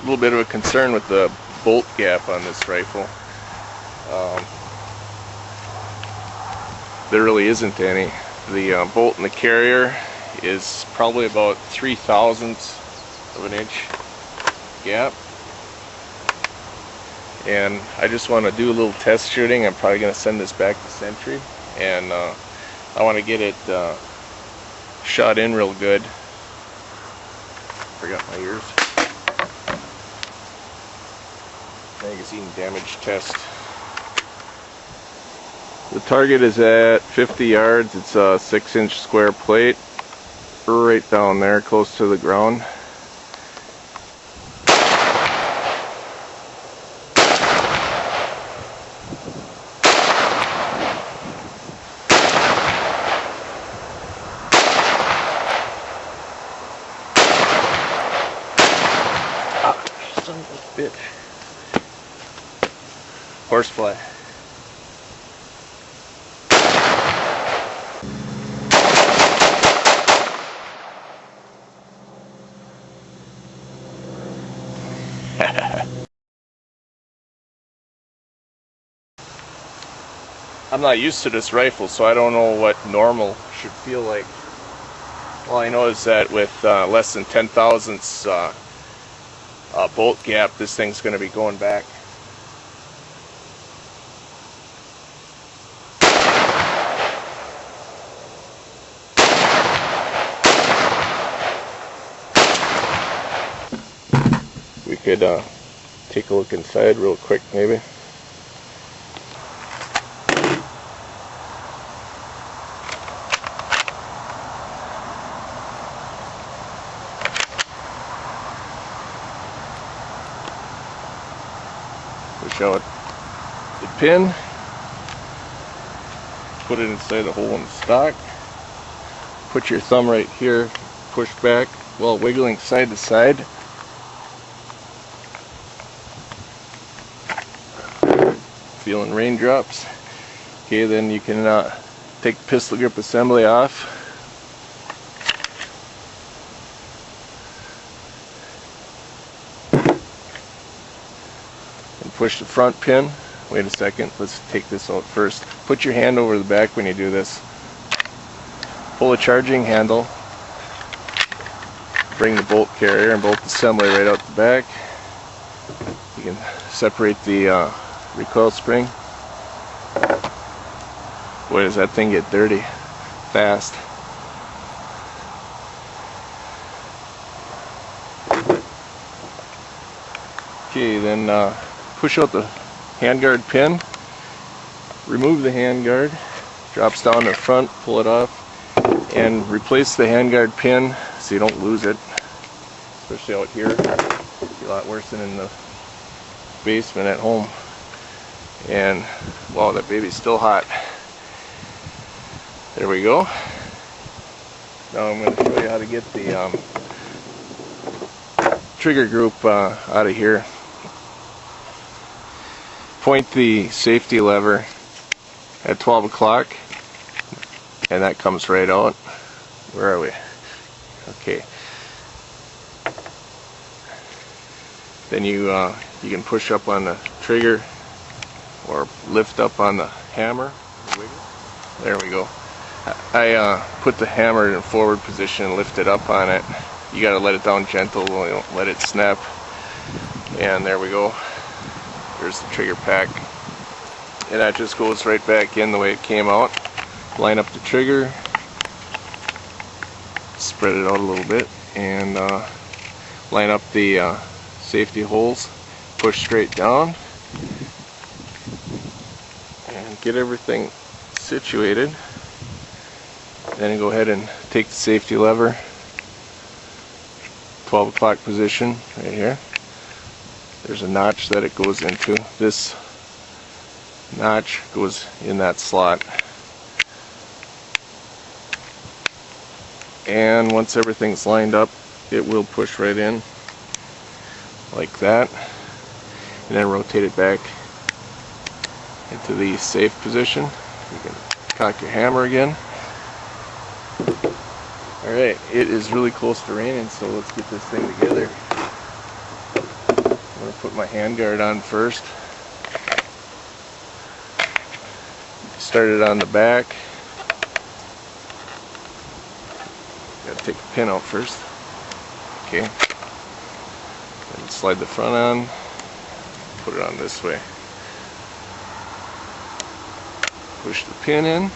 A little bit of a concern with the bolt gap on this rifle. There really isn't any. The bolt in the carrier is probably about 3/1000ths of an inch gap. And I just want to do a little test shooting. I'm probably going to send this back to Sentry, and I want to get it shot in real good. Forgot my ears. Magazine damage test. The target is at 50 yards. It's a 6-inch square plate right down there close to the ground. Son of a bitch. Horsefly. I'm not used to this rifle, so I don't know what normal should feel like. All I know is that with less than 10/1000ths bolt gap, this thing's going to be going back. We could take a look inside real quick, maybe. Push out the pin, put it inside the hole in the stock, put your thumb right here, push back while wiggling side to side. Feeling raindrops. Okay, then you can take the pistol grip assembly off. And push the front pin. Wait a second, let's take this out first. Put your hand over the back when you do this. Pull the charging handle. Bring the bolt carrier and bolt assembly right out the back. You can separate the recoil spring. Boy, does that thing get dirty fast. Okay, then push out the handguard pin, remove the handguard, drops down the front, pull it off, and replace the handguard pin so you don't lose it, especially out here. It'd be a lot worse than in the basement at home. And wow, that baby's still hot. There we go. Now I'm going to show you how to get the trigger group out of here. Point the safety lever at 12 o'clock and that comes right out. Where are we? Okay. Then you can push up on the trigger or lift up on the hammer. There we go. I put the hammer in forward position and lift it up on it. You got to let it down gentle, don't let it snap. And there we go. There's the trigger pack. And that just goes right back in the way it came out. Line up the trigger, spread it out a little bit, and line up the safety holes, push straight down, and get everything situated. Then go ahead and take the safety lever, 12 o'clock position right here. There's a notch that it goes into. This notch goes in that slot. And once everything's lined up, it will push right in like that, and then rotate it back into the safe position. You can cock your hammer again. Alright, it is really close to raining, so let's get this thing together. put my handguard on first. Start it on the back. Gotta take the pin out first. Okay. Then slide the front on. Put it on this way. Push the pin in.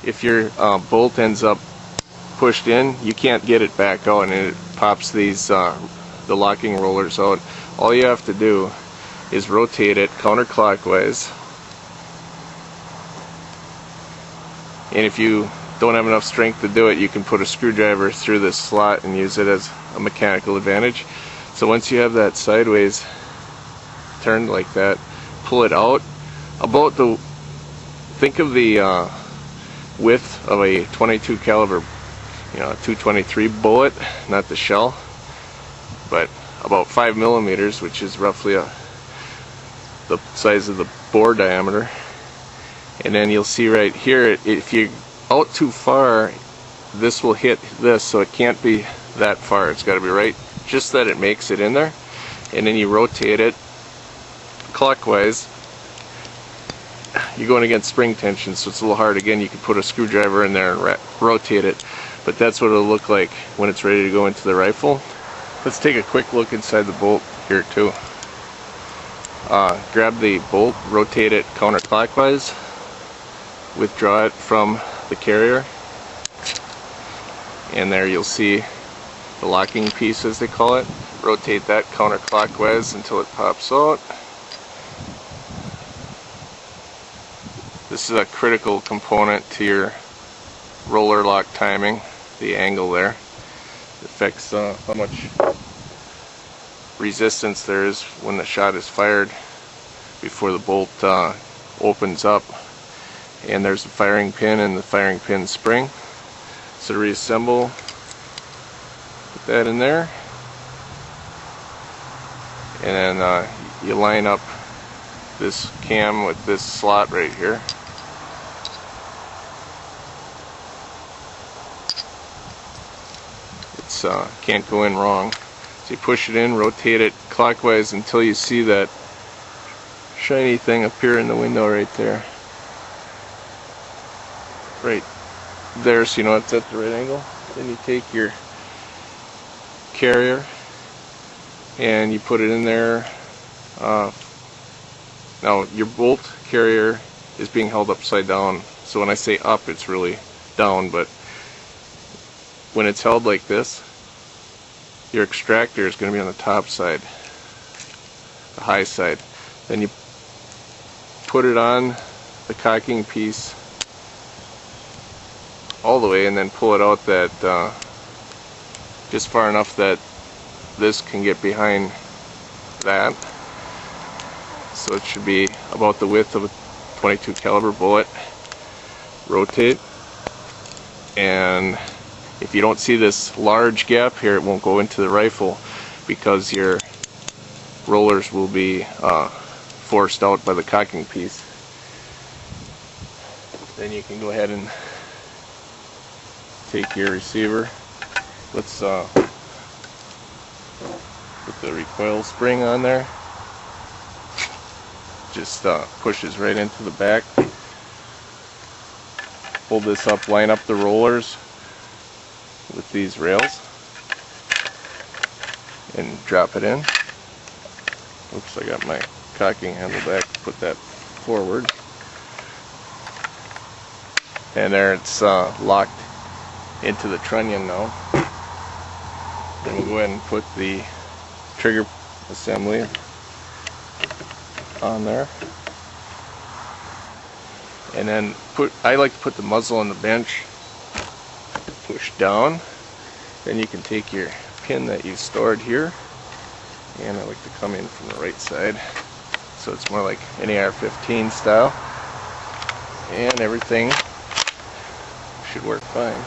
If your bolt ends up pushed in, you can't get it back out, and it pops these the locking rollers out. All you have to do is rotate it counterclockwise, and if you don't have enough strength to do it, you can put a screwdriver through this slot and use it as a mechanical advantage. So once you have that sideways turned like that, pull it out about think of the width of a 22 caliber, you know, a 223 bullet, not the shell, but about 5 millimeters, which is roughly the size of the bore diameter. And then you'll see right here, if you're out too far, this will hit this, so it can't be that far. It's got to be right, just that it makes it in there. And then you rotate it clockwise. You're going against spring tension, so it's a little hard. Again, you can put a screwdriver in there and rotate it, but that's what it'll look like when it's ready to go into the rifle. Let's take a quick look inside the bolt here too. Grab the bolt, rotate it counterclockwise, withdraw it from the carrier, and there you'll see the locking piece, as they call it. Rotate that counterclockwise until it pops out. This is a critical component to your roller lock timing, the angle there. It affects how much resistance there is when the shot is fired before the bolt opens up. And there's the firing pin and the firing pin spring. So to reassemble, put that in there, and then you line up this cam with this slot right here. It's can't go in wrong. So you push it in, rotate it clockwise until you see that shiny thing appear in the window right there. Right there, so you know it's at the right angle. Then you take your carrier and you put it in there. Now your bolt carrier is being held upside down, so when I say up, it's really down, but when it's held like this, your extractor is going to be on the top side, the high side. Then you put it on the cocking piece all the way, and then pull it out that just far enough that this can get behind that. So it should be about the width of a 22 caliber bullet. Rotate, and if you don't see this large gap here, it won't go into the rifle because your rollers will be forced out by the cocking piece. Then you can go ahead and take your receiver. Let's put the recoil spring on there. Just pushes right into the back. Hold this up, line up the rollers with these rails, and drop it in. Oops, I got my cocking handle back. Put that forward. And there it's locked into the trunnion now. Then we'll go ahead and put the trigger assembly on there. And then I like to put the muzzle on the bench, push down. Then you can take your pin that you've stored here, and I like to come in from the right side, so it's more like an AR-15 style, and everything should work fine.